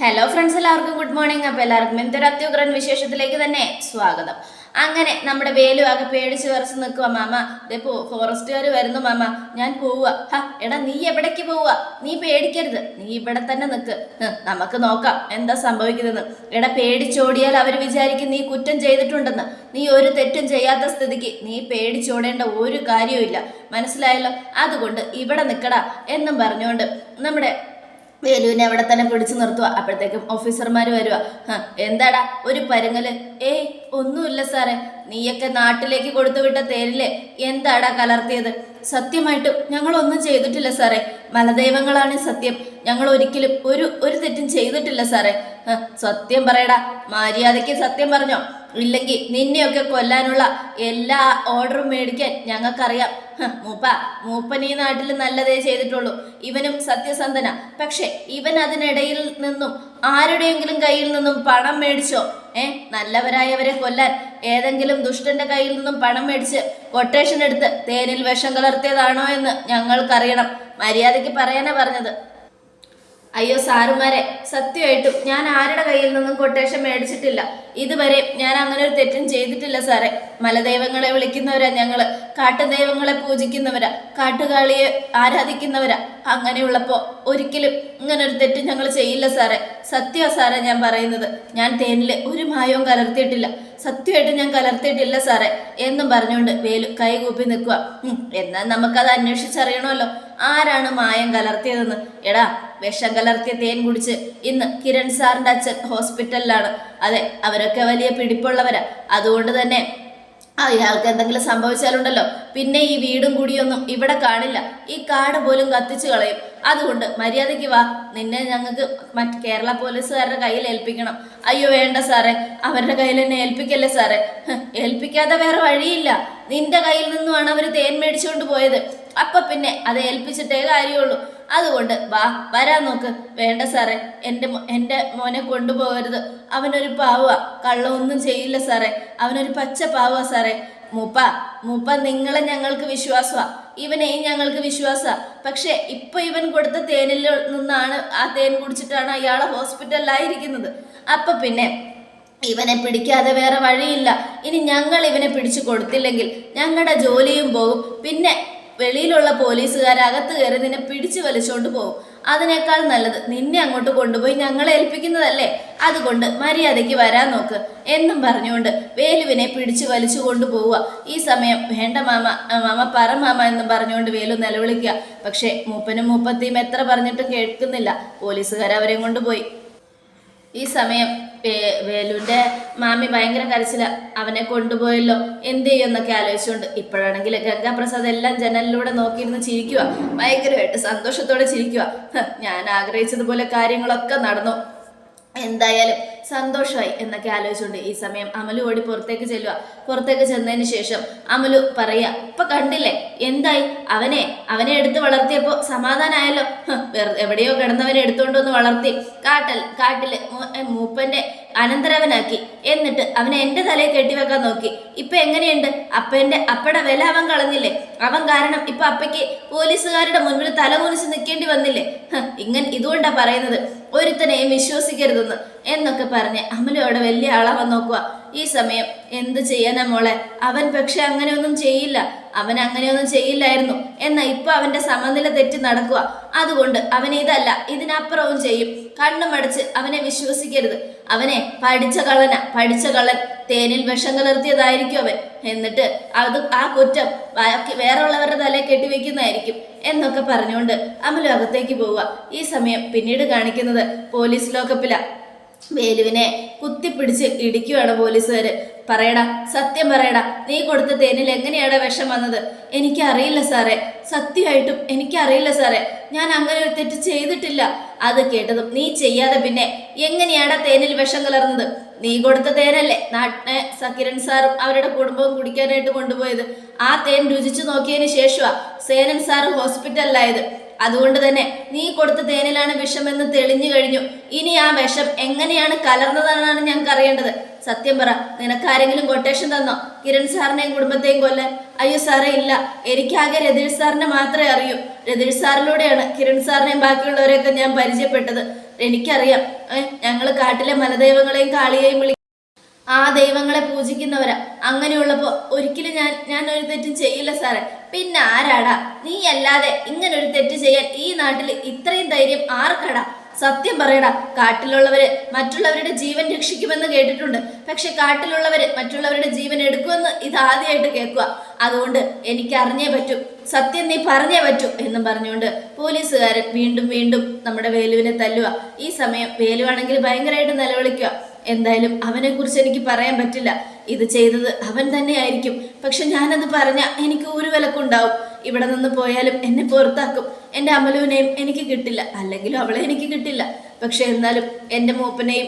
Hello friends, എല്ലാവർക്കും good morning. അപ്പോൾ എല്ലാവർക്കും എന്തൊരു അത്യുഗ്രൻ വിശേഷത്തിലേക്ക് തന്നെ സ്വാഗതം. അങ്ങനെ നമ്മുടെ വേലു ആകെ പേടിച്ച് വിറച്ച് നിൽക്കുക. മാമ ഇതേ ഫോറസ്റ്റുകാർ വരുന്നു മാമ, ഞാൻ പോവുക. എടാ നീ എവിടേക്ക് പോവുക? നീ പേടിക്കരുത്, നീ ഇവിടെ തന്നെ നിൽക്ക്, നമുക്ക് നോക്കാം എന്താ സംഭവിക്കുന്നതെന്ന്. എടാ പേടിച്ചോടിയാൽ അവർ വിചാരിക്കും നീ കുറ്റം ചെയ്തിട്ടുണ്ടെന്ന്. നീ ഒരു തെറ്റും ചെയ്യാത്ത സ്ഥിതിക്ക് നീ പേടിച്ചോടേണ്ട ഒരു കാര്യവും മനസ്സിലായല്ലോ? അതുകൊണ്ട് ഇവിടെ നിൽക്കടാ എന്നും പറഞ്ഞുകൊണ്ട് നമ്മുടെ വേലുവിനെ അവിടെ തന്നെ പിടിച്ചു നിർത്തുക. അപ്പോഴത്തേക്കും ഓഫീസർമാർ വരുക. എന്താടാ ഒരു പരുങ്ങല്? ഏയ് ഒന്നുമില്ല സാറേ, നീയൊക്കെ നാട്ടിലേക്ക് കൊടുത്തുവിട്ട തേനില് എന്താടാ കലർത്തിയത്? സത്യമായിട്ടും ഞങ്ങളൊന്നും ചെയ്തിട്ടില്ല സാറേ, മലദൈവങ്ങളാണ് സത്യം, ഞങ്ങൾ ഒരിക്കലും ഒരു തെറ്റും ചെയ്തിട്ടില്ല സാറേ. സത്യം പറയടാ, മര്യാദയ്ക്ക് സത്യം പറഞ്ഞോ, ഇല്ലെങ്കിൽ നിന്നെയൊക്കെ കൊല്ലാനുള്ള എല്ലാ ഓർഡറും മേടിക്കാൻ ഞങ്ങൾക്കറിയാം. മൂപ്പൻ ഈ നാട്ടിൽ നല്ലതേ ചെയ്തിട്ടുള്ളൂ, ഇവനും സത്യസന്ധന. പക്ഷെ ഇവൻ അതിനിടയിൽ നിന്നും ആരുടെയെങ്കിലും കയ്യിൽ നിന്നും പണം മേടിച്ചോ? നല്ലവരായവരെ കൊല്ലാൻ ഏതെങ്കിലും ദുഷ്ടന്റെ കയ്യിൽ നിന്നും പണം മേടിച്ച് കൊട്ടേഷൻ എടുത്ത് തേനിൽ വിഷം കലർത്തിയതാണോ എന്ന് ഞങ്ങൾക്കറിയണം. മര്യാദയ്ക്ക് പറയാനാ പറഞ്ഞത്. അയ്യോ സാറുമാരെ, സത്യമായിട്ടും ഞാൻ ആരുടെ കയ്യിൽ നിന്നും കൊട്ടേഷൻ മേടിച്ചിട്ടില്ല. ഇതുവരെ ഞാൻ അങ്ങനെ ഒരു തെറ്റും ചെയ്തിട്ടില്ല സാറേ. മലദൈവങ്ങളെ വിളിക്കുന്നവരാ ഞങ്ങള്, കാട്ടുദൈവങ്ങളെ പൂജിക്കുന്നവരാ, കാട്ടുകാളിയെ ആരാധിക്കുന്നവരാ. അങ്ങനെയുള്ളപ്പോ ഒരിക്കലും ഇങ്ങനെ ഒരു തെറ്റും ഞങ്ങൾ ചെയ്യില്ല സാറേ. സത്യമാ സാറേ ഞാൻ പറയുന്നത്. ഞാൻ തേനില് ഒരു മായവും കലർത്തിയിട്ടില്ല, സത്യമായിട്ട് ഞാൻ കലർത്തിയിട്ടില്ല സാറേ എന്നും പറഞ്ഞുകൊണ്ട് വേലു കൈകൂപ്പി നിൽക്കുക. എന്നാൽ നമുക്കത് അന്വേഷിച്ചറിയണമല്ലോ, ആരാണ് മായം കലർത്തിയതെന്ന്. എടാ, വിഷം കലർത്തിയ തേൻ കുടിച്ച് ഇന്ന് കിരൺ സാറിന്റെ അച്ഛൻ ഹോസ്പിറ്റലിലാണ്. അതെ, അവരൊക്കെ വലിയ പിടിപ്പുള്ളവരാ. അതുകൊണ്ട് തന്നെ അയാൾക്ക് എന്തെങ്കിലും സംഭവിച്ചാലുണ്ടല്ലോ പിന്നെ ഈ വീടും കൂടിയൊന്നും ഇവിടെ കാണില്ല, ഈ കാട് പോലും കത്തിച്ചു കളയും. അതുകൊണ്ട് മര്യാദയ്ക്ക് വാ, നിന്നെ ഞങ്ങൾക്ക് കേരള പോലീസുകാരുടെ കയ്യിൽ ഏൽപ്പിക്കണം. അയ്യോ വേണ്ട സാറേ, അവരുടെ കയ്യിൽ എന്നെ ഏൽപ്പിക്കല്ലേ സാറേ. ഏൽപ്പിക്കാതെ വേറെ വഴിയില്ല, നിന്റെ കയ്യിൽ നിന്നുമാണ് അവർ തേൻ മേടിച്ചുകൊണ്ട് പോയത്. അപ്പൊ പിന്നെ അത് ഏൽപ്പിച്ചിട്ടേ കാര്യമുള്ളൂ. അതുകൊണ്ട് വരാൻ നോക്ക്. വേണ്ട സാറേ, എൻ്റെ മോനെ കൊണ്ടുപോകരുത്. അവനൊരു പാവ, കള്ളമൊന്നും ചെയ്യില്ല സാറേ, അവനൊരു പച്ച പാവ സാറേ. മൂപ്പ നിങ്ങളെ ഞങ്ങൾക്ക് വിശ്വാസമാ, ഇവനെയും ഞങ്ങൾക്ക് വിശ്വാസമാ. പക്ഷെ ഇപ്പൊ ഇവൻ കൊടുത്ത തേനിൽ നിന്നാണ്, ആ തേൻ കുടിച്ചിട്ടാണ് അയാളെ ഹോസ്പിറ്റലിലായിരിക്കുന്നത്. അപ്പൊ പിന്നെ ഇവനെ പിടിക്കാതെ വേറെ വഴിയില്ല. ഇനി ഞങ്ങൾ ഇവനെ പിടിച്ചു കൊടുത്തില്ലെങ്കിൽ ഞങ്ങളുടെ ജോലിയും പോകും. പിന്നെ വെളിയിലുള്ള പോലീസുകാരകത്ത് കയറി നിന്നെ പിടിച്ചു വലിച്ചുകൊണ്ട് പോകും. അതിനേക്കാൾ നല്ലത് നിന്നെ അങ്ങോട്ട് കൊണ്ടുപോയി ഞങ്ങളെ ഏൽപ്പിക്കുന്നതല്ലേ. അതുകൊണ്ട് മര്യാദയ്ക്ക് വരാൻ നോക്ക് എന്നും പറഞ്ഞുകൊണ്ട് വേലുവിനെ പിടിച്ചു വലിച്ചു കൊണ്ടുപോവുക. ഈ സമയം വേണ്ട മാമ പറ മാമ എന്നും പറഞ്ഞുകൊണ്ട് വേലു നിലവിളിക്കുക. പക്ഷെ മൂപ്പനും മൂപ്പത്തിയും എത്ര പറഞ്ഞിട്ടും കേൾക്കുന്നില്ല. പോലീസുകാർ അവരെയും കൊണ്ടുപോയി. ഈ സമയം വേലുവിൻ്റെ മാമി ഭയങ്കര കരച്ചില. അവനെ കൊണ്ടുപോയല്ലോ, എന്ത് ചെയ്യുമെന്നൊക്കെ ആലോചിച്ചുകൊണ്ട്. ഇപ്പോഴാണെങ്കിൽ ഗംഗാപ്രസാദ് എല്ലാം ജനലിലൂടെ നോക്കിയിരുന്ന് ചിരിക്കുക, ഭയങ്കരമായിട്ട് സന്തോഷത്തോടെ ചിരിക്കുക. ഞാൻ ആഗ്രഹിച്ചതുപോലെ കാര്യങ്ങളൊക്കെ നടന്നു, എന്തായാലും സന്തോഷമായി എന്നൊക്കെ ആലോചിച്ചുകൊണ്ട് ഈ സമയം അമലു ഓടി പുറത്തേക്ക് ചെല്ലുക. പുറത്തേക്ക് ചെന്നതിന് ശേഷം അമലു പറയുക, ഇപ്പൊ കണ്ടില്ലേ എന്തായി, അവനെ എടുത്ത് വളർത്തിയപ്പോ സമാധാനമായല്ലോ. എവിടെയോ കിടന്നവനെ എടുത്തുകൊണ്ടൊന്ന് വളർത്തി കാട്ടില് മൂപ്പന്റെ അനന്തരവനാക്കി. എന്നിട്ട് അവനെ എൻ്റെ തലയിൽ കെട്ടിവെക്കാൻ നോക്കി. ഇപ്പൊ എങ്ങനെയുണ്ട്? അപ്പയുടെ വില അവൻ കളഞ്ഞില്ലേ? അവൻ കാരണം ഇപ്പൊ അപ്പയ്ക്ക് പോലീസുകാരുടെ മുൻപിൽ തലകുനിച്ച് നിൽക്കേണ്ടി വന്നില്ലേ? ഇതുകൊണ്ടാ പറയുന്നത് ഒരുത്തനെയും വിശ്വസിക്കരുതെന്ന് എന്നൊക്കെ പറഞ്ഞ് അമലു അവിടെ വലിയ ആളാവാൻ നോക്കുക. ഈ സമയം എന്ത് ചെയ്യാനാ മോളെ, അവൻ പക്ഷെ അങ്ങനെയൊന്നും ചെയ്യില്ലായിരുന്നു. എന്നാൽ ഇപ്പൊ അവന്റെ സമനില തെറ്റി നടക്കുക. അതുകൊണ്ട് അവൻ ഇതല്ല ഇതിനപ്പുറവും ചെയ്യും. കണ്ണുമടച്ച് അവനെ വിശ്വസിക്കരുത്. അവനെ പഠിച്ച കള്ളൻ, തേനിൽ വിഷം കലർത്തിയതായിരിക്കും അവൻ. എന്നിട്ട് ആ കുറ്റം വേറെയുള്ളവരുടെ തലയിൽ കെട്ടിവെക്കുന്നതായിരിക്കും എന്നൊക്കെ പറഞ്ഞുകൊണ്ട് അമലു അകത്തേക്ക് പോവുക. ഈ സമയം പിന്നീട് കാണിക്കുന്നത് പോലീസ് ലോക്കപ്പിലാ. വേലുവിനെ കുത്തിപ്പിടിച്ച് ഇടിക്കുകയാണ് പോലീസുകാര്. പറയടാ, സത്യം പറയടാ, നീ കൊടുത്ത തേനിൽ എങ്ങനെയാണ് വിഷം വന്നത്? എനിക്കറിയില്ല സാറേ, സത്യമായിട്ടും എനിക്കറിയില്ല സാറേ, ഞാൻ അങ്ങനെ ഒരു തെറ്റ് ചെയ്തിട്ടില്ല. അത് കേട്ടതും നീ ചെയ്യാതെ പിന്നെ എങ്ങനെയാണ് തേനിൽ വിഷം കലർന്നത്? നീ കൊടുത്ത തേനല്ലേ കിരൺ സാറും അവരുടെ കുടുംബവും കുടിക്കാനായിട്ട് കൊണ്ടുപോയത്. ആ തേൻ രുചിച്ചു നോക്കിയതിന് ശേഷമാ സേനൻ സാറ് ഹോസ്പിറ്റലിലായത്. അതുകൊണ്ട് തന്നെ നീ കൊടുത്ത തേനിലാണ് വിഷമെന്ന് തെളിഞ്ഞു കഴിഞ്ഞു. ഇനി ആ വിഷം എങ്ങനെയാണ് കലർന്നതെന്നാണ് ഞങ്ങൾക്ക് അറിയേണ്ടത്. സത്യം പറ, നിനക്കാരെങ്കിലും കൊട്ടേഷൻ തന്നോ കിരൺ സാറിനെയും കുടുംബത്തെയും കൊല്ലാൻ? അയ്യോ സാറേ ഇല്ല, എനിക്കാകെ രതീഷ് സാറിനെ മാത്രമേ അറിയൂ. രതീഷ് സാറിലൂടെയാണ് കിരൺ സാറിനെയും ബാക്കിയുള്ളവരെയൊക്കെ ഞാൻ പരിചയപ്പെട്ടത്. എനിക്കറിയാം ഞങ്ങൾ കാട്ടിലെ മലദൈവങ്ങളെയും കാളിയെയും ആ ദൈവങ്ങളെ പൂജിക്കുന്നവരാ. അങ്ങനെയുള്ളപ്പോ ഒരിക്കലും ഞാൻ ഒരു തെറ്റും ചെയ്യില്ല സാറേ. പിന്നെ ആരാടാ? നീ അല്ലാതെ ഇങ്ങനൊരു തെറ്റ് ചെയ്യാൻ ഈ നാട്ടിൽ ഇത്രയും ധൈര്യം ആർക്കടാ? സത്യം പറയടാ. കാട്ടിലുള്ളവര് മറ്റുള്ളവരുടെ ജീവൻ രക്ഷിക്കുമെന്ന് കേട്ടിട്ടുണ്ട്, പക്ഷെ കാട്ടിലുള്ളവര് മറ്റുള്ളവരുടെ ജീവൻ എടുക്കുമെന്ന് ഇതാദ്യമായിട്ട് കേൾക്കുക. അതുകൊണ്ട് എനിക്ക് അറിഞ്ഞേ പറ്റൂ, സത്യം നീ പറഞ്ഞേ പറ്റൂ എന്നും പറഞ്ഞുകൊണ്ട് പോലീസുകാരൻ വീണ്ടും വീണ്ടും നമ്മുടെ വേലുവിനെ തല്ലുക. ഈ സമയം വേലുവാണെങ്കിൽ ഭയങ്കരമായിട്ട് നിലവിളിക്കുക. എന്തായാലും അവനെ കുറിച്ച് എനിക്ക് പറയാൻ പറ്റില്ല, ഇത് ചെയ്തത് അവൻ തന്നെ ആയിരിക്കും. പക്ഷെ ഞാനത് പറഞ്ഞ എനിക്ക് ഒരു വിലക്കുണ്ടാവും. ഇവിടെ നിന്ന് പോയാലും എന്നെ പുറത്താക്കും. എൻ്റെ അമലുവിനെയും എനിക്ക് കിട്ടില്ല, അല്ലെങ്കിലും അവളെ എനിക്ക് കിട്ടില്ല. പക്ഷെ എന്നാലും എൻ്റെ മൂപ്പനെയും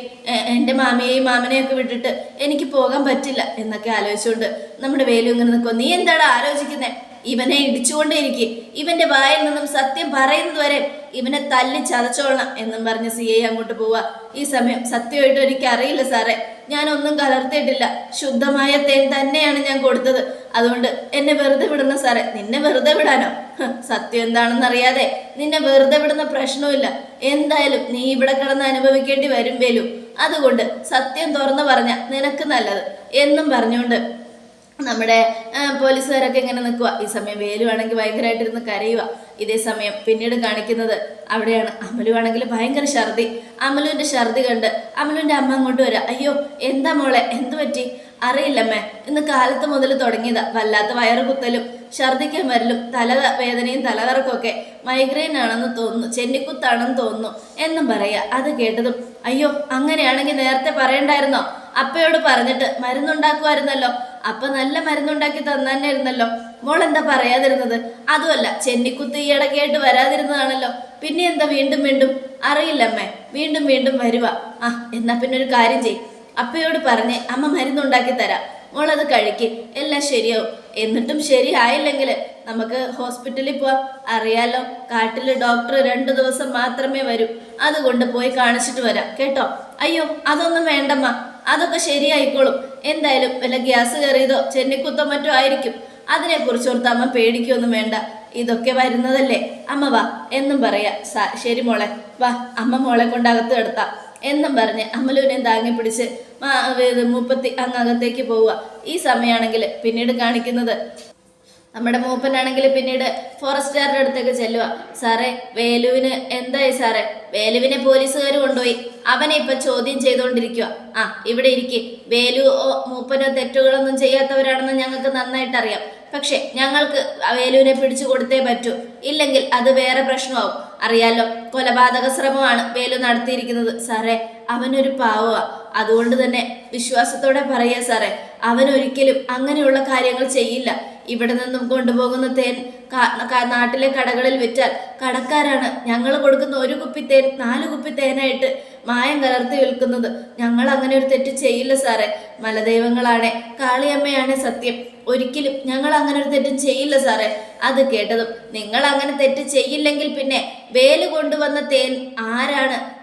എൻ്റെ മാമിയെയും മാമനെയും ഒക്കെ വിട്ടിട്ട് എനിക്ക് പോകാൻ പറ്റില്ല എന്നൊക്കെ ആലോചിച്ചുകൊണ്ട് നമ്മുടെ വേലു ഇങ്ങനെ നിൽക്കും. നീ എന്താണ് ആലോചിക്കുന്നത്? ഇവനെ ഇടിച്ചുകൊണ്ടേയിരിക്കും, ഇവന്റെ വായിൽ നിന്നും സത്യം പറയുന്നത് വരെ ഇവനെ തല്ലി ചതച്ചോളണം എന്നും പറഞ്ഞ് CI അങ്ങോട്ട് പോവുക. ഈ സമയം സത്യമായിട്ട് എനിക്ക് അറിയില്ല സാറേ, ഞാനൊന്നും കലർത്തിയിട്ടില്ല, ശുദ്ധമായ തേൻ തന്നെയാണ് ഞാൻ കൊടുത്തത്. അതുകൊണ്ട് എന്നെ വെറുതെ വിടണം സാറേ. നിന്നെ വെറുതെ വിടാനോ? സത്യം എന്താണെന്ന് അറിയാതെ നിന്നെ വെറുതെ വിടുന്ന പ്രശ്നവുമില്ല. എന്തായാലും നീ ഇവിടെ കിടന്ന് അനുഭവിക്കേണ്ടി വരും വേലു. അതുകൊണ്ട് സത്യം തുറന്നു പറഞ്ഞ നിനക്ക് നല്ലത് എന്നും പറഞ്ഞുകൊണ്ട് നമ്മുടെ പോലീസുകാരൊക്കെ ഇങ്ങനെ നിൽക്കുക. ഈ സമയം വേലുവാണെങ്കിൽ ഭയങ്കരമായിട്ടിരുന്ന് കരയുക. ഇതേ സമയം പിന്നീട് കാണിക്കുന്നത് അവിടെയാണ് അമലുവാണെങ്കിൽ ഭയങ്കര ഛർദി. അമലുവിൻ്റെ ഛർദി കണ്ട് അമലുവിൻ്റെ അമ്മ അങ്ങോട്ട് വരാം. അയ്യോ എന്താ മോളെ, എന്തു പറ്റി? അറിയില്ലമ്മേ, ഇന്ന് കാലത്ത് മുതൽ തുടങ്ങിയതാ വല്ലാത്ത വയറ് കുത്തലും ഛർദിക്കാൻ വരലും തലവേദനയും തലകറക്കൊക്കെ. മൈഗ്രെയിൻ ആണെന്ന് തോന്നുന്നു, ചെന്നിക്കുത്താണെന്ന് തോന്നുന്നു എന്നും പറയുക. അത് കേട്ടതും അയ്യോ അങ്ങനെയാണെങ്കിൽ നേരത്തെ പറയണ്ടായിരുന്നോ? അപ്പയോട് പറഞ്ഞിട്ട് മരുന്നുണ്ടാക്കുമായിരുന്നല്ലോ. അപ്പ നല്ല മരുന്നുണ്ടാക്കി തന്നായിരുന്നല്ലോ. മോൾ എന്താ പറയാതിരുന്നത്? അതുമല്ല, ചെന്നിക്കുത്ത് ഈ ഇടയ്ക്കായിട്ട് വരാതിരുന്നതാണല്ലോ. പിന്നെ എന്താ വീണ്ടും വീണ്ടും? അറിയില്ലമ്മേ, വീണ്ടും വീണ്ടും വരുക. എന്നാ പിന്നെ ഒരു കാര്യം ചെയ്യും, അപ്പയോട് പറഞ്ഞ് അമ്മ മരുന്നുണ്ടാക്കി തരാം, മോളത് കഴിക്ക്, എല്ലാം ശരിയാവും. എന്നിട്ടും ശരിയായില്ലെങ്കിൽ നമുക്ക് ഹോസ്പിറ്റലിൽ പോവാം. അറിയാലോ, കാട്ടിൽ ഡോക്ടർ 2 ദിവസം മാത്രമേ വരൂ. അതുകൊണ്ട് പോയി കാണിച്ചിട്ട് വരാം കേട്ടോ. അയ്യോ അതൊന്നും വേണ്ടമ്മ, അതൊക്കെ ശരിയായിക്കോളും. എന്തായാലും വല്ല ഗ്യാസ് കയറിയതോ ചെന്നിക്കുത്തോ മറ്റോ ആയിരിക്കും. അതിനെക്കുറിച്ച് ഓർത്ത് അമ്മ പേടിക്കൊന്നും വേണ്ട, ഇതൊക്കെ വരുന്നതല്ലേ. അമ്മ വാ എന്നും പറയാ. ശരി മോളെ വാ, അമ്മ മോളെ കൊണ്ട് അകത്ത് കിടത്താം എന്നും പറഞ്ഞ് അമലുവിനെ താങ്ങി പിടിച്ച് മൂപ്പത്തി അങ്ങകത്തേക്ക് പോവുക. ഈ സമയമാണെങ്കിൽ പിന്നീട് കാണിക്കുന്നത് നമ്മുടെ മൂപ്പനാണെങ്കിൽ പിന്നീട് ഫോറസ്റ്റുകാരുടെ അടുത്തേക്ക് ചെല്ലുക. സാറേ വേലുവിന് എന്തായി സാറേ? വേലുവിനെ പോലീസുകാർ കൊണ്ടുപോയി, അവനെ ഇപ്പൊ ചോദ്യം ചെയ്തുകൊണ്ടിരിക്കുക. ഇവിടെ ഇരിക്കും. വേലു മൂപ്പനോ തെറ്റുകളൊന്നും ചെയ്യാത്തവരാണെന്ന് ഞങ്ങൾക്ക് നന്നായിട്ട് അറിയാം. പക്ഷെ ഞങ്ങൾക്ക് വേലുവിനെ പിടിച്ചു കൊടുത്തേ പറ്റൂ, ഇല്ലെങ്കിൽ അത് വേറെ പ്രശ്നമാവും. അറിയാലോ, കൊലപാതക ശ്രമമാണ് വേലു നടത്തിയിരിക്കുന്നത്. സാറേ അവനൊരു പാവമാ, അതുകൊണ്ട് തന്നെ വിശ്വാസത്തോടെ പറയുക സാറേ, അവനൊരിക്കലും അങ്ങനെയുള്ള കാര്യങ്ങൾ ചെയ്യില്ല. ഇവിടെ നിന്നും കൊണ്ടുപോകുന്ന തേൻ നാട്ടിലെ കടകളിൽ വിറ്റാൽ കടക്കാരാണ് ഞങ്ങൾ കൊടുക്കുന്ന 1 കുപ്പി തേൻ 4 കുപ്പി തേനായിട്ട് മായം കലർത്തി വിൽക്കുന്നത്. ഞങ്ങൾ അങ്ങനെ ഒരു തെറ്റ് ചെയ്യില്ല സാറേ. മലദൈവങ്ങളാണേ കാളിയമ്മയാണേ സത്യം, ഒരിക്കലും ഞങ്ങൾ അങ്ങനെ ഒരു തെറ്റും ചെയ്യില്ല സാറേ. അത് കേട്ടതും നിങ്ങൾ അങ്ങനെ തെറ്റ് ചെയ്യില്ലെങ്കിൽ പിന്നെ വേല് കൊണ്ടുവന്ന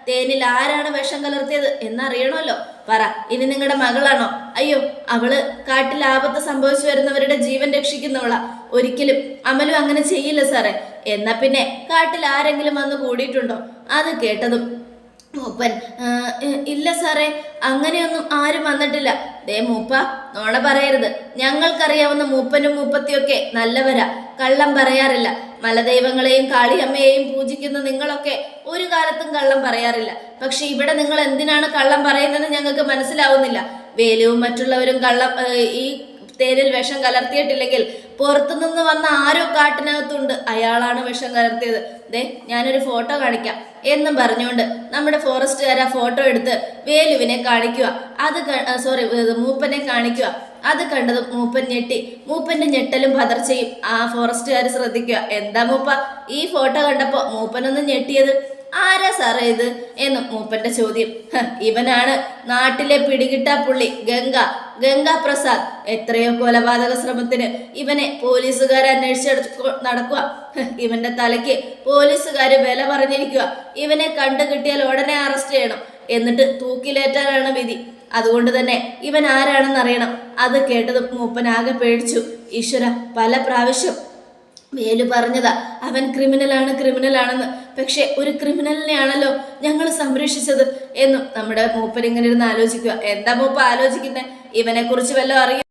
തേനിൽ ആരാണ് വിഷം കലർത്തിയത് എന്നറിയണമല്ലോ. പറ, ഇനി നിങ്ങളുടെ മകളാണോ? അയ്യോ, അവള് കാട്ടിൽ ആപത്ത് സംഭവിച്ചു വരുന്നവരുടെ ജീവൻ രക്ഷിക്കുന്നവളാ. ഒരിക്കലും അമലു അങ്ങനെ ചെയ്യില്ല സാറേ. എന്നാ പിന്നെ കാട്ടിൽ ആരെങ്കിലും വന്ന് കൂടിയിട്ടുണ്ടോ? അത് കേട്ടതും മൂപ്പൻ ഇല്ല സാറേ, അങ്ങനെയൊന്നും ആരും വന്നിട്ടില്ല. ദേ മൂപ്പ, നോണ പറയരുത്. ഞങ്ങൾക്കറിയാവുന്ന മൂപ്പനും മൂപ്പത്തിയൊക്കെ നല്ലവരാ, കള്ളം പറയാറില്ല. മലദൈവങ്ങളെയും കാളിയമ്മയെയും പൂജിക്കുന്ന നിങ്ങളൊക്കെ ഒരു കാലത്തും കള്ളം പറയാറില്ല. പക്ഷെ ഇവിടെ നിങ്ങൾ എന്തിനാണ് കള്ളം പറയുന്നതെന്ന് ഞങ്ങൾക്ക് മനസ്സിലാവുന്നില്ല. വേലുവും മറ്റുള്ളവരും ഈ തേനിൽ വിഷം കലർത്തിയിട്ടില്ലെങ്കിൽ പുറത്തുനിന്ന് വന്ന ആരോ കാട്ടിനകത്തുണ്ട്, അയാളാണ് വിഷം കലർത്തിയത്. ദേ ഞാനൊരു ഫോട്ടോ കാണിക്കാം എന്നും പറഞ്ഞുകൊണ്ട് നമ്മുടെ ഫോറസ്റ്റുകാർ ആ ഫോട്ടോ എടുത്ത് വേലുവിനെ കാണിക്കുക. മൂപ്പനെ കാണിക്കുക. അത് കണ്ടതും മൂപ്പൻ ഞെട്ടി. മൂപ്പന്റെ ഞെട്ടലും പതർച്ചയും ആ ഫോറസ്റ്റുകാർ ശ്രദ്ധിക്കുക. എന്താ മൂപ്പ ഈ ഫോട്ടോ കണ്ടപ്പോ മൂപ്പനൊന്നും ഞെട്ടിയത്? ആരാ സാറേ ഇത് എന്നും മൂപ്പന്റെ ചോദ്യം. ഇവനാണ് നാട്ടിലെ പിടികിട്ടാ പുള്ളി ഗംഗാ പ്രസാദ്. എത്രയോ കൊലപാതക ശ്രമത്തിന് ഇവനെ പോലീസുകാർ അന്വേഷിച്ച് നടക്കുക. ഇവന്റെ തലയ്ക്ക് പോലീസുകാര് വില പറഞ്ഞിരിക്കുക. ഇവനെ കണ്ടു കിട്ടിയാൽ ഉടനെ അറസ്റ്റ് ചെയ്യണം, എന്നിട്ട് തൂക്കിലേറ്റാനാണ് വിധി. അതുകൊണ്ട് തന്നെ ഇവൻ ആരാണെന്ന് അറിയണം. അത് കേട്ടതും മൂപ്പനാകെ പേടിച്ചു. ഈശ്വര, പല പ്രാവശ്യം വേലു പറഞ്ഞതാ അവൻ ക്രിമിനലാണെന്ന്. പക്ഷെ ഒരു ക്രിമിനലിനെയാണല്ലോ ഞങ്ങൾ സംരക്ഷിച്ചത് എന്നും നമ്മുടെ മൂപ്പൻ ഇങ്ങനെ ഇരുന്ന് ആലോചിക്കുക. എന്താ മൂപ്പ ആലോചിക്കുന്നത്? ഇവനെ കുറിച്ച് വല്ലതും അറിയും?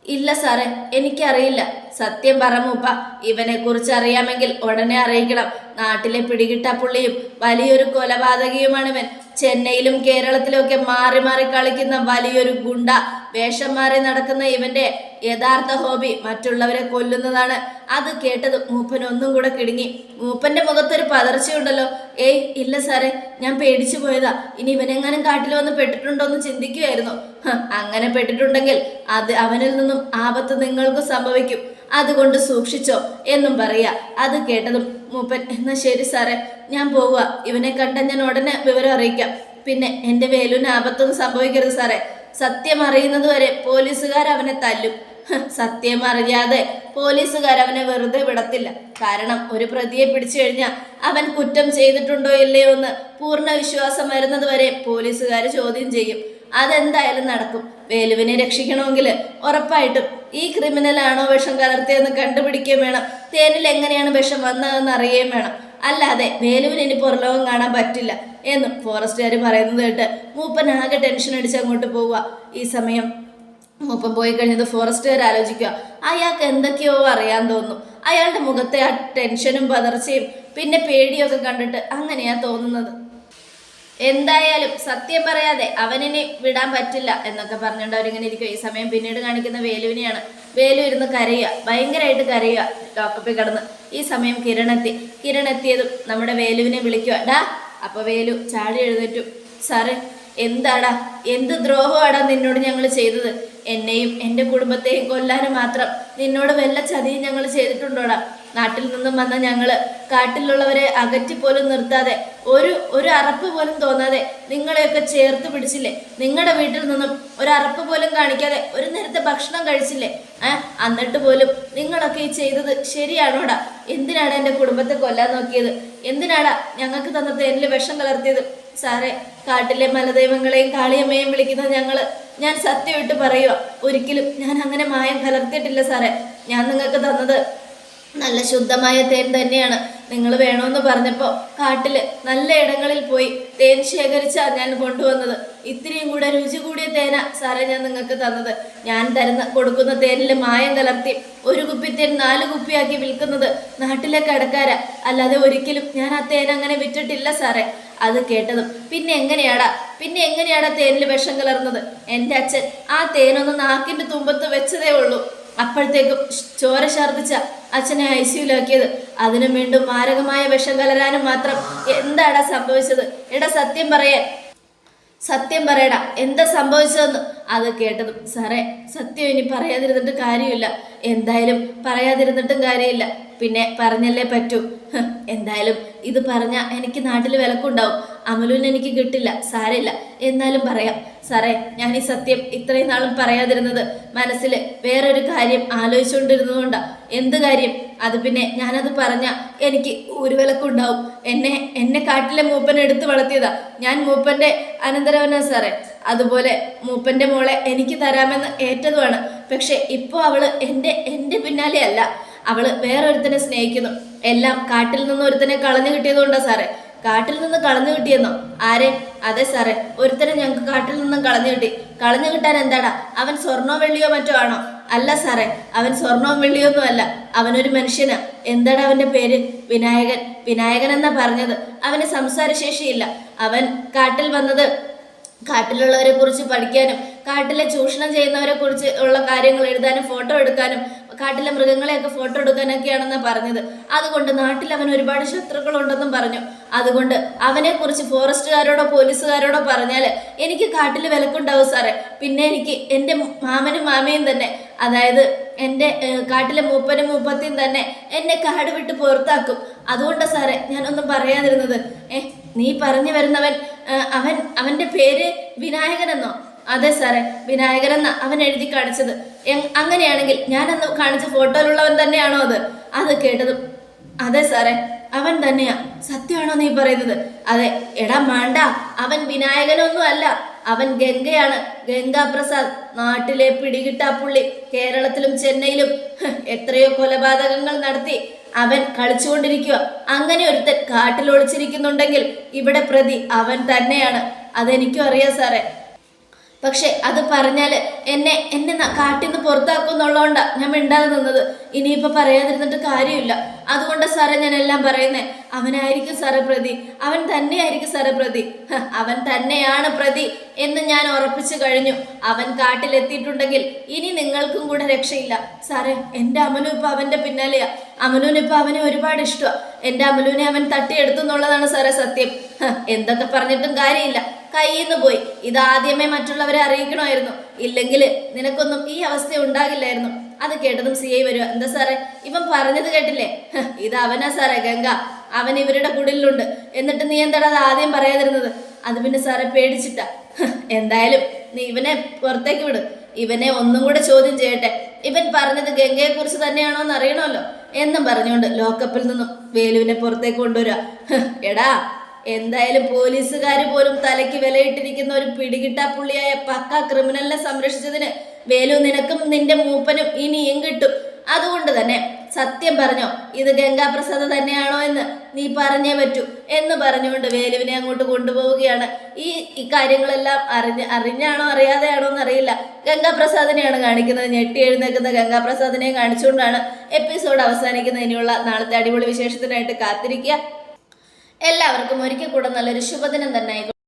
ഇല്ല സാറേ, എനിക്കറിയില്ല. സത്യം പറ മൂപ്പ, ഇവനെ കുറിച്ച് അറിയാമെങ്കിൽ ഉടനെ അറിയിക്കണം. നാട്ടിലെ പിടികിട്ടാപ്പുള്ളിയും വലിയൊരു കൊലപാതകിയുമാണ് ഇവൻ. ചെന്നൈയിലും കേരളത്തിലും ഒക്കെ മാറി മാറി കളിക്കുന്ന വലിയൊരു ഗുണ്ട. വേഷം മാറി നടക്കുന്ന ഇവന്റെ യഥാർത്ഥ ഹോബി മറ്റുള്ളവരെ കൊല്ലുന്നതാണ്. അത് കേട്ടത് മൂപ്പൻ ഒന്നും കൂടെ കിടുങ്ങി. മൂപ്പന്റെ മുഖത്തൊരു പതർച്ചയുണ്ടല്ലോ. ഏയ് ഇല്ല സാറേ, ഞാൻ പേടിച്ചു പോയതാ. ഇനി ഇവനെങ്ങാനും കാട്ടിൽ വന്ന് പെട്ടിട്ടുണ്ടോ എന്ന് ചിന്തിക്കുമായിരുന്നു. അങ്ങനെ പെട്ടിട്ടുണ്ടെങ്കിൽ അത് അവനിൽ നിന്നും ആപത്ത് നിങ്ങൾക്ക് സംഭവിക്കും. അതുകൊണ്ട് സൂക്ഷിച്ചോ എന്നും പറയാ. അത് കേട്ടതും മൂപ്പൻ എന്നാ ശരി സാറേ, ഞാൻ പോവുക. ഇവനെ കണ്ട ഞാൻ ഉടനെ വിവരം അറിയിക്കാം. പിന്നെ എൻ്റെ വേലുവിന് ആപത്തൊന്നും സംഭവിക്കരുത് സാറേ. സത്യം അറിയുന്നത് വരെ പോലീസുകാർ അവനെ തല്ലും. സത്യം അറിയാതെ പോലീസുകാർ അവനെ വെറുതെ വിടത്തില്ല. കാരണം ഒരു പ്രതിയെ പിടിച്ചു കഴിഞ്ഞാൽ അവൻ കുറ്റം ചെയ്തിട്ടുണ്ടോ ഇല്ലയോ എന്ന് പൂർണ്ണ വിശ്വാസം വരുന്നത് വരെ പോലീസുകാർ ചോദ്യം ചെയ്യും. അതെന്തായാലും നടക്കും. വേലുവിനെ രക്ഷിക്കണമെങ്കിൽ ഉറപ്പായിട്ടും ഈ ക്രിമിനലാണോ വിഷം കലർത്തിയെന്ന് കണ്ടുപിടിക്കുകയും വേണം. തേനിൽ എങ്ങനെയാണ് വിഷം വന്നതെന്ന് അറിയുകയും വേണം. അല്ലാതെ വേലുവിന് ഇനി പുറലോകം കാണാൻ പറ്റില്ല എന്നും ഫോറസ്റ്റുകാർ പറയുന്നത് കേട്ട് മൂപ്പൻ ആകെ ടെൻഷൻ അടിച്ച് അങ്ങോട്ട് പോവുക. ഈ സമയം മൂപ്പൻ പോയി കഴിഞ്ഞത് ഫോറസ്റ്റുകാർ ആലോചിക്കുക. അയാൾക്ക് എന്തൊക്കെയോ അറിയാൻ തോന്നുന്നു. അയാളുടെ മുഖത്തെ ആ ടെൻഷനും പതർച്ചയും പിന്നെ പേടിയൊക്കെ കണ്ടിട്ട് അങ്ങനെയാ തോന്നുന്നത്. എന്തായാലും സത്യം പറയാതെ അവനിനെ വിടാൻ പറ്റില്ല എന്നൊക്കെ പറഞ്ഞുകൊണ്ട് അവരിങ്ങനെ ഇരിക്കും. ഈ സമയം പിന്നീട് കാണിക്കുന്ന വേലുവിനെയാണ്. വേലു ഇരുന്ന് കരയുക, ഭയങ്കരമായിട്ട് കരയുക ലോക്കപ്പിൽ കിടന്ന്. ഈ സമയം കിരൺ എത്തിയതും നമ്മുടെ വേലുവിനെ വിളിക്കുക. ഡാ. അപ്പൊ വേലു ചാടി എഴുന്നേറ്റു. സാറേ, എന്താടാ, എന്ത് ദ്രോഹമാടാ നിന്നോട് ഞങ്ങൾ ചെയ്തത്? എന്നെയും എൻ്റെ കുടുംബത്തെയും കൊല്ലാനും മാത്രം നിന്നോട് വല്ല ചതിയും ഞങ്ങൾ ചെയ്തിട്ടുണ്ടോടാ? നാട്ടിൽ നിന്നും വന്ന ഞങ്ങള് കാട്ടിലുള്ളവരെ അകറ്റിപ്പോലും നിർത്താതെ ഒരു അറപ്പ് പോലും തോന്നാതെ നിങ്ങളെയൊക്കെ ചേർത്ത് പിടിച്ചില്ലേ? നിങ്ങളുടെ വീട്ടിൽ നിന്നും ഒരു അറപ്പ് പോലും കാണിക്കാതെ ഒരു നേരത്തെ ഭക്ഷണം കഴിച്ചില്ലേ? എന്നിട്ട് പോലും നിങ്ങളൊക്കെ ഈ ചെയ്തത് ശരിയാണോടാ? എന്തിനാണ് എൻ്റെ കുടുംബത്തെ കൊല്ലാൻ നോക്കിയത്? എന്തിനാടാ ഞങ്ങൾക്ക് തന്ന തേനിൽ വിഷം കലർത്തിയത്? സാറേ, കാട്ടിലെ മലദൈവങ്ങളെയും കാളിയമ്മയെയും വിളിക്കുന്നത് ഞാൻ സത്യം ഇട്ട് പറയുക, ഒരിക്കലും ഞാൻ അങ്ങനെ മായം കലർത്തിയിട്ടില്ല സാറേ. ഞാൻ നിങ്ങൾക്ക് തന്നത് നല്ല ശുദ്ധമായ തേൻ തന്നെയാണ്. നിങ്ങൾ വേണമെന്ന് പറഞ്ഞപ്പോൾ കാട്ടിൽ നല്ല ഇടങ്ങളിൽ പോയി തേൻ ശേഖരിച്ചാ ഞാൻ കൊണ്ടുവന്നത്. ഇത്രയും കൂടെ രുചി കൂടിയ തേന സാറേ ഞാൻ നിങ്ങൾക്ക് തന്നത്. ഞാൻ കൊടുക്കുന്ന തേനിൽ മായം കലർത്തി ഒരു കുപ്പി തേൻ 4 കുപ്പിയാക്കി വിൽക്കുന്നത് നാട്ടിലെ കടക്കാരാ. അല്ലാതെ ഒരിക്കലും ഞാൻ ആ തേൻ അങ്ങനെ വിറ്റിട്ടില്ല സാറേ. അത് കേട്ടതും പിന്നെ എങ്ങനെയാടാ തേനിൽ വിഷം കലർന്നത്? എൻ്റെ അച്ഛൻ ആ തേനൊന്ന് നാക്കിൻ്റെ തുമ്പത്ത് വെച്ചതേ ഉള്ളൂ. അപ്പോഴത്തേക്കും ചോര ഛർദ്ദിച്ച അച്ഛനെ ഐസിയുലാക്കിയത്. അതിനും വീണ്ടും മാരകമായ വിഷം കലരാനും മാത്രം എന്താടാ സംഭവിച്ചത്? എടാ സത്യം പറയടാ, എന്താ സംഭവിച്ചതെന്ന്. അത് കേട്ടതും സാറേ, സത്യം ഇനി പറയാതിരുന്നിട്ട് കാര്യമില്ല. എന്തായാലും പറയാതിരുന്നിട്ടും കാര്യമില്ല. പിന്നെ പറഞ്ഞല്ലേ പറ്റൂ. എന്തായാലും ഇത് പറഞ്ഞാൽ എനിക്ക് നാട്ടിൽ വിലക്കുണ്ടാവും. അമലുവിന് എനിക്ക് കിട്ടില്ല. സാരമില്ല, എന്നാലും പറയാം സാറേ. ഞാൻ ഈ സത്യം ഇത്രയും നാളും പറയാതിരുന്നത് മനസ്സിൽ വേറൊരു കാര്യം ആലോചിച്ചുകൊണ്ടിരുന്നതുകൊണ്ടാ. എന്ത് കാര്യം? അത് പിന്നെ ഞാനത് പറഞ്ഞാൽ എനിക്ക് ഒരു വിലക്കുണ്ടാവും. എന്നെ കാട്ടിലെ മൂപ്പനെ എടുത്തു വളർത്തിയതാ. ഞാൻ മൂപ്പൻ്റെ അനന്തരവനാ സാറേ. അതുപോലെ മൂപ്പൻ്റെ മോളെ എനിക്ക് തരാമെന്ന് ഏറ്റതുമാണ്. പക്ഷെ ഇപ്പോൾ അവള് എൻ്റെ പിന്നാലെ അല്ല. അവള് വേറൊരുത്തനെ സ്നേഹിക്കുന്നു. എല്ലാം കാട്ടിൽ നിന്ന് ഒരുത്തനെ കളഞ്ഞു കിട്ടിയതുകൊണ്ടാ സാറേ. കാട്ടിൽ നിന്ന് കളഞ്ഞു കിട്ടിയെന്നോ? ആരെ? അതെ സാറേ, ഒരുത്തനെ ഞങ്ങൾക്ക് കാട്ടിൽ നിന്നും കളഞ്ഞു കിട്ടി. കളഞ്ഞു കിട്ടാൻ എന്താടാ? അവൻ സ്വർണ്ണോ വെള്ളിയോ മറ്റോ ആണോ? അല്ല സാറേ, അവൻ സ്വർണ്ണവും വെള്ളിയൊന്നും അല്ല. അവനൊരു മനുഷ്യനാ. എന്താടാ അവൻ്റെ പേര്? വിനായകൻ എന്നാ പറഞ്ഞത്. അവന് സംസാരശേഷിയില്ല. അവൻ കാട്ടിൽ വന്നത് കാട്ടിലുള്ളവരെ കുറിച്ച് പഠിക്കാനും കാട്ടിലെ ചൂഷണം ചെയ്യുന്നവരെ കുറിച്ച് ഉള്ള കാര്യങ്ങൾ എഴുതാനും ഫോട്ടോ എടുക്കാനും കാട്ടിലെ മൃഗങ്ങളെയൊക്കെ ഫോട്ടോ എടുക്കാനൊക്കെയാണെന്നാ പറഞ്ഞത്. അതുകൊണ്ട് നാട്ടിൽ അവൻ ഒരുപാട് ശത്രുക്കളുണ്ടെന്നും പറഞ്ഞു. അതുകൊണ്ട് അവനെക്കുറിച്ച് ഫോറസ്റ്റുകാരോടോ പോലീസുകാരോടോ പറഞ്ഞാൽ എനിക്ക് കാട്ടിൽ വിലക്കുണ്ടാവും സാറേ. പിന്നെ എനിക്ക് എൻ്റെ മാമനും മാമയും തന്നെ, അതായത് എൻ്റെ കാട്ടിലെ മൂപ്പനും മൂപ്പത്തിയും തന്നെ എന്നെ കാട് വിട്ട് പുറത്താക്കും. അതുകൊണ്ടാണ് സാറേ ഞാനൊന്നും പറയാതിരുന്നത്. നീ പറഞ്ഞു വരുന്നവൻ അവൻ്റെ പേര് വിനായകനെന്നോ? അതെ സാറേ, വിനായകനെന്ന അവൻ എഴുതി കാണിച്ചത്. അങ്ങനെയാണെങ്കിൽ ഞാനന്ന് കാണിച്ച ഫോട്ടോയിലുള്ളവൻ തന്നെയാണോ അത്? അത് കേട്ടതും അതെ സാറേ, അവൻ തന്നെയാ. സത്യമാണോ നീ പറയുന്നത്? അതെ. എടാ മാണ്ട, അവൻ വിനായകനൊന്നും അല്ല. അവൻ ഗംഗയാണ്, ഗംഗാപ്രസാദ്. നാട്ടിലെ പിടികിട്ടാപ്പുള്ളി. കേരളത്തിലും ചെന്നൈയിലും എത്രയോ കൊലപാതകങ്ങൾ നടത്തി അവൻ കളിച്ചുകൊണ്ടിരിക്കുക. അങ്ങനെ ഒരുത്തൻ കാട്ടിൽ ഒളിച്ചിരിക്കുന്നുണ്ടെങ്കിൽ ഇവിടെ പ്രതി അവൻ തന്നെയാണ്. അതെനിക്കും അറിയാം സാറേ. പക്ഷെ അത് പറഞ്ഞാല് എന്നെ കാട്ടിൽ നിന്ന് പുറത്താക്കുന്നുള്ളതുകൊണ്ടാ ഞാൻ മിണ്ടാതെ നിന്നത്. ഇനിയിപ്പോൾ പറയാതിരുന്നിട്ട് കാര്യമില്ല. അതുകൊണ്ട് സാറേ ഞാൻ എല്ലാം പറയുന്നേ. അവനായിരിക്കും സാറേ പ്രതി, അവൻ തന്നെയായിരിക്കും സാറേ പ്രതി. അവൻ തന്നെയാണ് പ്രതി എന്ന് ഞാൻ ഉറപ്പിച്ചു കഴിഞ്ഞു. അവൻ കാട്ടിലെത്തിയിട്ടുണ്ടെങ്കിൽ ഇനി നിങ്ങൾക്കും കൂടെ രക്ഷയില്ല സാറേ. എൻ്റെ അമലു ഇപ്പം അവൻ്റെ പിന്നാലെയാ. അമലുവിനിപ്പോൾ അവനെ ഒരുപാട് ഇഷ്ടമാണ്. എൻ്റെ അമലുവിനെ അവൻ തട്ടിയെടുത്തു എന്നുള്ളതാണ് സാറേ സത്യം. എന്തൊക്കെ പറഞ്ഞിട്ടും കാര്യമില്ല, കയ്യിൽ നിന്ന് പോയി. ഇതാദ്യമേ മറ്റുള്ളവരെ അറിയിക്കണമായിരുന്നു. ഇല്ലെങ്കിൽ നിനക്കൊന്നും ഈ അവസ്ഥ ഉണ്ടാകില്ലായിരുന്നു. അത് കേട്ടതും CI വരിക. എന്താ സാറേ ഇവൻ പറഞ്ഞത് കേട്ടില്ലേ? ഇത് അവനാ സാറേ ഗംഗ. അവൻ ഇവരുടെ കുടിലുണ്ട്. എന്നിട്ട് നീ എന്താടാ അത് ആദ്യം പറയാതിരുന്നത്? അത് പിന്നെ സാറേ പേടിച്ചിട്ടാ. എന്തായാലും നീ ഇവനെ പുറത്തേക്ക് വിട്. ഇവനെ ഒന്നും കൂടെ ചോദ്യം ചെയ്യട്ടെ. ഇവൻ പറഞ്ഞത് ഗംഗയെ കുറിച്ച് തന്നെയാണോ എന്ന് അറിയണമല്ലോ എന്നും പറഞ്ഞുകൊണ്ട് ലോക്കപ്പിൽ നിന്നും വേലുവിനെ പുറത്തേക്ക് കൊണ്ടുവരിക. എടാ, എന്തായാലും പോലീസുകാർ പോലും തലയ്ക്ക് വിലയിട്ടിരിക്കുന്ന ഒരു പിടികിട്ടാപ്പുള്ളിയായ പക്ക ക്രിമിനലിനെ സംരക്ഷിച്ചതിന് വേലു നിനക്കും നിന്റെ മൂപ്പനും ഇനിയും കിട്ടും. അതുകൊണ്ട് തന്നെ സത്യം പറഞ്ഞോ, ഇത് ഗംഗാപ്രസാദ് തന്നെയാണോ എന്ന് നീ പറഞ്ഞേ പറ്റൂ എന്ന് പറഞ്ഞുകൊണ്ട് വേലുവിനെ അങ്ങോട്ട് കൊണ്ടുപോവുകയാണ്. ഈ കാര്യങ്ങളെല്ലാം അറിഞ്ഞാണോ അറിയാതെയാണോ എന്നറിയില്ല. ഗംഗാപ്രസാദിനെയാണ് കാണിക്കുന്നത്. ഞെട്ടി എഴുന്നേൽക്കുന്ന ഗംഗാപ്രസാദിനെ കാണിച്ചുകൊണ്ടാണ് എപ്പിസോഡ് അവസാനിക്കുന്നത്. ഇനിയുള്ള നാളത്തെ അടിപൊളി വിശേഷത്തിനായിട്ട് കാത്തിരിക്കുക. എല്ലാവർക്കും ഒരിക്കൽ കൂടെ നല്ലൊരു ശുഭദിനം തന്നെ.